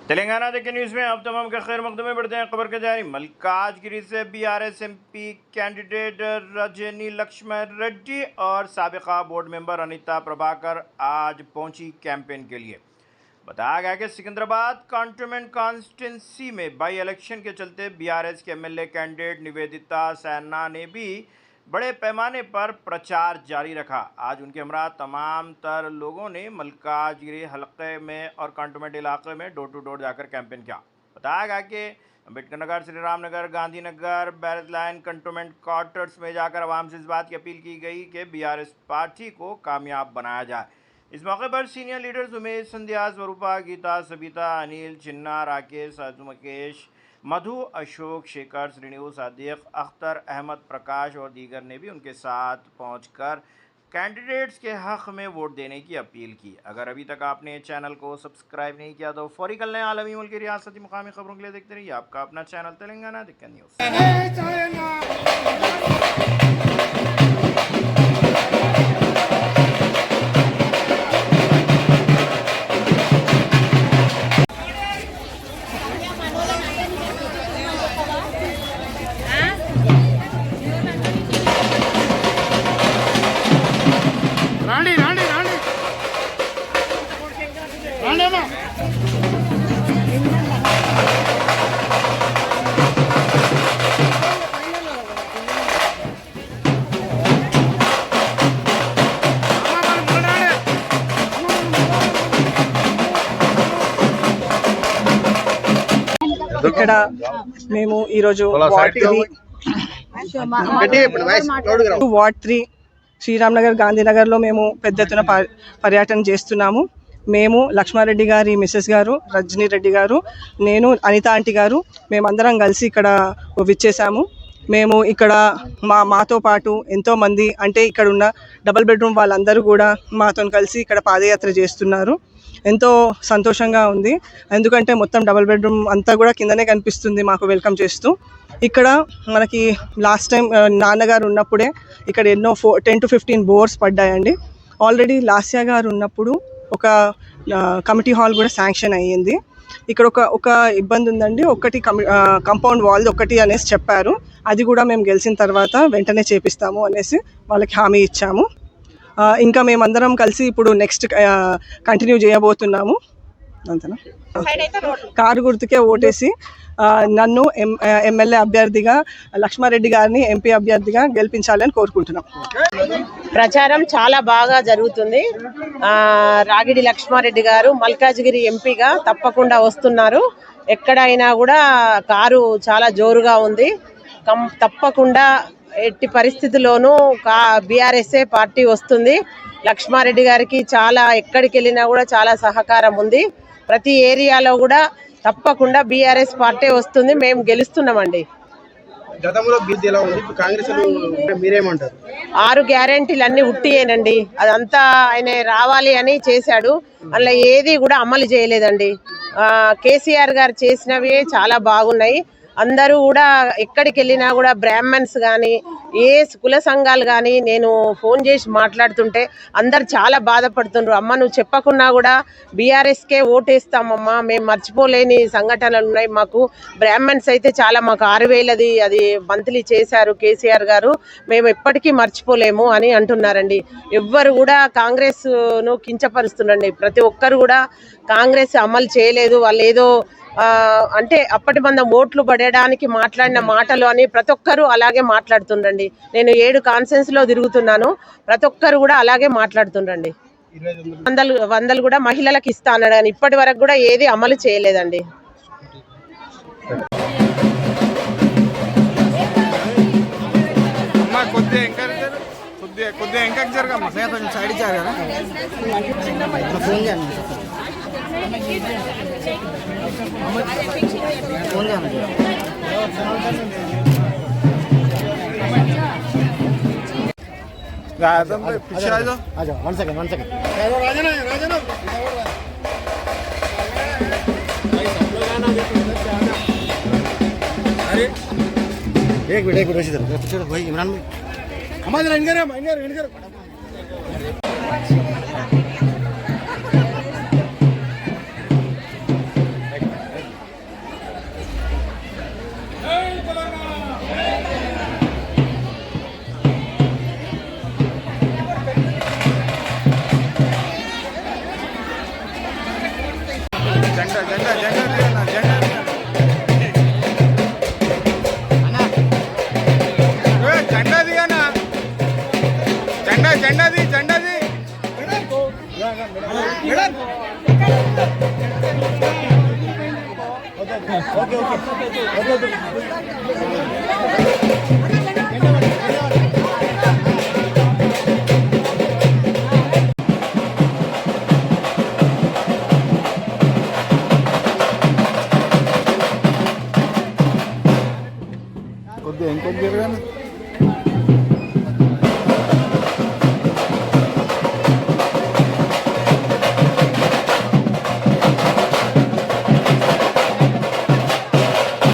तेलंगाना के न्यूज़ में अब तमाम का खैर मकदम में बढ़ते हैं खबर के जारी। मल्काजगिरी से BRS MP candidate Rajani Laxman Reddy और साबिका बोर्ड मेंबर अनिता प्रभाकर आज पहुंची कैंपेन के लिए। बताया गया कि सिकंदराबाद कंटोनमेंट कॉन्स्टिट्यूंसी में बाई इलेक्शन के चलते बीआरएस के एमएलए कैंडिडेट निवेदिता सैना ने भी बड़े पैमाने पर प्रचार जारी रखा। आज उनके हमरा तमाम तर लोगों ने मल्काजगिरी हलके में और कंटोनमेंट इलाके में डोर टू डोर जाकर कैंपेन किया। बताया गया कि Ambedkar Nagar, Shri Ram Nagar, Gandhi Nagar, Bairat line, cantonment quarters में जाकर आवाम से इस बात की अपील की गई कि बीआरएस पार्टी को कामयाब बनाया जाए। इस मौके पर सीनियर लीडर्स उमेश, संध्या, स्वरूपा, गीता, सबिता, अनिल, चिन्ना, राकेश, मुकेश, मधु, अशोक, शेखर, श्रीनिवास, सादिक, अख्तर, अहमद, प्रकाश और दीगर ने भी उनके साथ पहुंचकर कैंडिडेट्स के हक़ में वोट देने की अपील की। अगर अभी तक आपने चैनल को सब्सक्राइब नहीं किया तो फौरी कर लें। आलमी मुल्क की रियासती मुकामी खबरों के लिए देखते रहिए आपका अपना चैनल तेलंगाना दिक्कत न्यूज़। ఇక్కడ మేము ఈరోజు వార్డ్ 3 శ్రీరామ్ నగర్, గాంధీనగర్లో మేము పెద్ద ఎత్తున పర్యటన చేస్తున్నాము. మేము లక్ష్మారెడ్డి గారి మిస్సెస్ గారు, రజనీ రెడ్డి గారు, నేను, అనిత ఆంటీ గారు, మేమందరం కలిసి ఇక్కడ విచ్చేసాము. మేము ఇక్కడ మాతో పాటు ఎంతోమంది, అంటే ఇక్కడ ఉన్న డబుల్ బెడ్రూమ్ వాళ్ళందరూ కూడా మాతో కలిసి ఇక్కడ పాదయాత్ర చేస్తున్నారు. ఎంతో సంతోషంగా ఉంది, ఎందుకంటే మొత్తం డబుల్ బెడ్రూమ్ అంతా కూడా కిందనే కనిపిస్తుంది మాకు వెల్కమ్ చేస్తూ. ఇక్కడ మనకి లాస్ట్ టైం నాన్నగారు ఉన్నప్పుడే ఇక్కడ ఎన్నో 10 to 15 బోర్స్ పడ్డాయండి. ఆల్రెడీ లాస్యా గారు ఉన్నప్పుడు ఒక కమిటీ హాల్ కూడా శాంక్షన్ అయ్యింది. ఇక్కడ ఒక ఇబ్బంది ఉందండి, ఒకటి కంపౌండ్ వాల్ ఒకటి అనేసి చెప్పారు. అది కూడా మేము గెలిచిన తర్వాత వెంటనే చేపిస్తాము అనేసి వాళ్ళకి హామీ ఇచ్చాము. ఇంకా మేమందరం కలిసి ఇప్పుడు నెక్స్ట్ కంటిన్యూ చేయబోతున్నాము. అంతేనా? కారు గుర్తుకే ఓటేసి నన్ను ఎమ్మెల్యే అభ్యర్థిగా, లక్ష్మారెడ్డి గారిని ఎంపీ అభ్యర్థిగా గెలిపించాలని కోరుకుంటున్నాం. ప్రచారం చాలా బాగా జరుగుతుంది. రాగిడి లక్ష్మారెడ్డి గారు మల్కాజ్గిరి ఎంపీగా తప్పకుండా వస్తున్నారు. ఎక్కడైనా కూడా కారు చాలా జోరుగా ఉంది. తప్పకుండా ఎట్టి పరిస్థితుల్లోనూ బీఆర్ఎస్ఏ పార్టీ వస్తుంది. లక్ష్మారెడ్డి గారికి చాలా ఎక్కడికి వెళ్ళినా కూడా చాలా సహకారం ఉంది. ప్రతి ఏరియాలో కూడా తప్పకుండా బీఆర్ఎస్ పార్టీ వస్తుంది. మేము గెలుస్తున్నామండి. గతంలో బీజేపీ ఎలా ఉంది, కాంగ్రెస్ మీరేమంటారు? 6 గ్యారెంటీలు అన్ని ఉట్టియేనండి. అదంతా ఆయన రావాలి అని చేశాడు, అందులో ఏది కూడా అమలు చేయలేదండి. కేసీఆర్ గారు చేసినవి చాలా బాగున్నాయి. అందరూ కూడా ఎక్కడికి వెళ్ళినా కూడా బ్రాహ్మణ్స్ కానీ, ఏ కుల సంఘాలు కానీ నేను ఫోన్ చేసి మాట్లాడుతుంటే అందరు చాలా బాధపడుతుండ్రు. అమ్మ నువ్వు చెప్పకున్నా కూడా బీఆర్ఎస్కే ఓటేస్తామమ్మా, మేము మర్చిపోలేని సంఘటనలు ఉన్నాయి మాకు. బ్రాహ్మణ్స్ అయితే చాలా, మాకు 6,000 అది మంత్లీ చేశారు కేసీఆర్ గారు, మేము ఎప్పటికీ మర్చిపోలేము అని అంటున్నారండి. ఎవ్వరు కూడా కాంగ్రెస్ను కించపరుస్తుండండి. ప్రతి ఒక్కరు కూడా కాంగ్రెస్ అమలు చేయలేదు, వాళ్ళు ఏదో అంటే అప్పటి మందం ఓట్లు పడడానికి మాట్లాడిన మాటలు అని ప్రతి ఒక్కరు అలాగే మాట్లాడుతుండండి. నేను 7 కాన్ఫరెన్స్ లో తిరుగుతున్నాను, ప్రతి ఒక్కరు కూడా అలాగే మాట్లాడుతుండండి. 100 కూడా మహిళలకు ఇస్తా అన్నాడు కానీ ఇప్పటి వరకు కూడా ఏది అమలు చేయలేదండి. एक मिनट भाई इमरान भाई हमारे इनकर జెండా జెండా జెండా తీయన్నా, జెండా జెండా దిగనా, జెండా జెండాది జెండాది. కొద్దిగా ఇంకొద్ది కానీ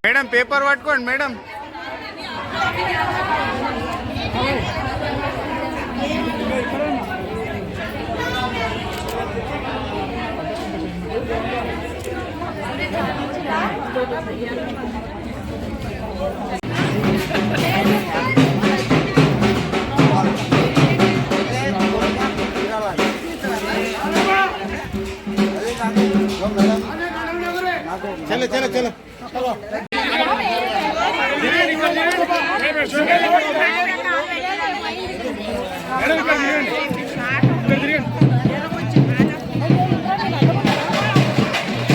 మేడం పేపర్ పట్టుకోండి మేడం. चलो चलो चलो चलो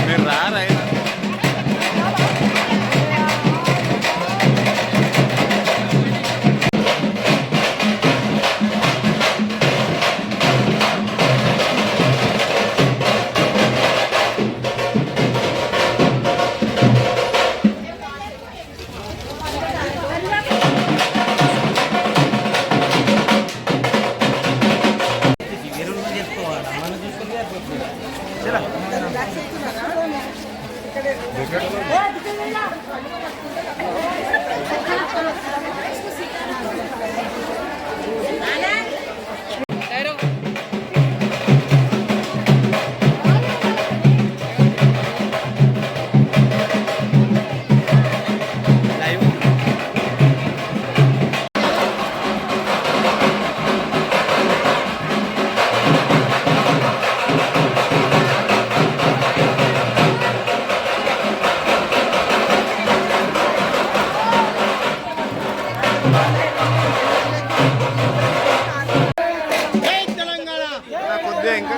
మీరు రారా కొద్దిగా ఇంకా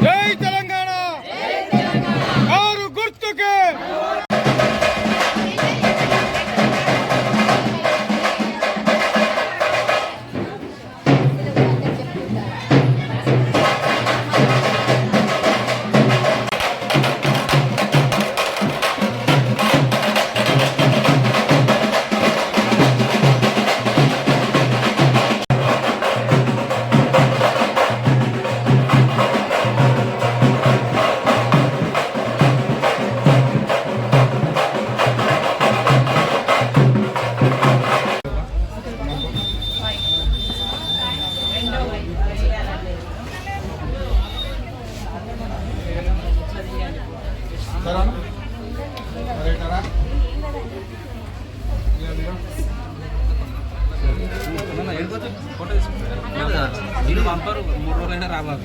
జై తెలంగాణ, ఆరు గుర్తుకే. ఫోటో తీసుకుంటారు పంపరు 3 రోజులైనా రావాలి.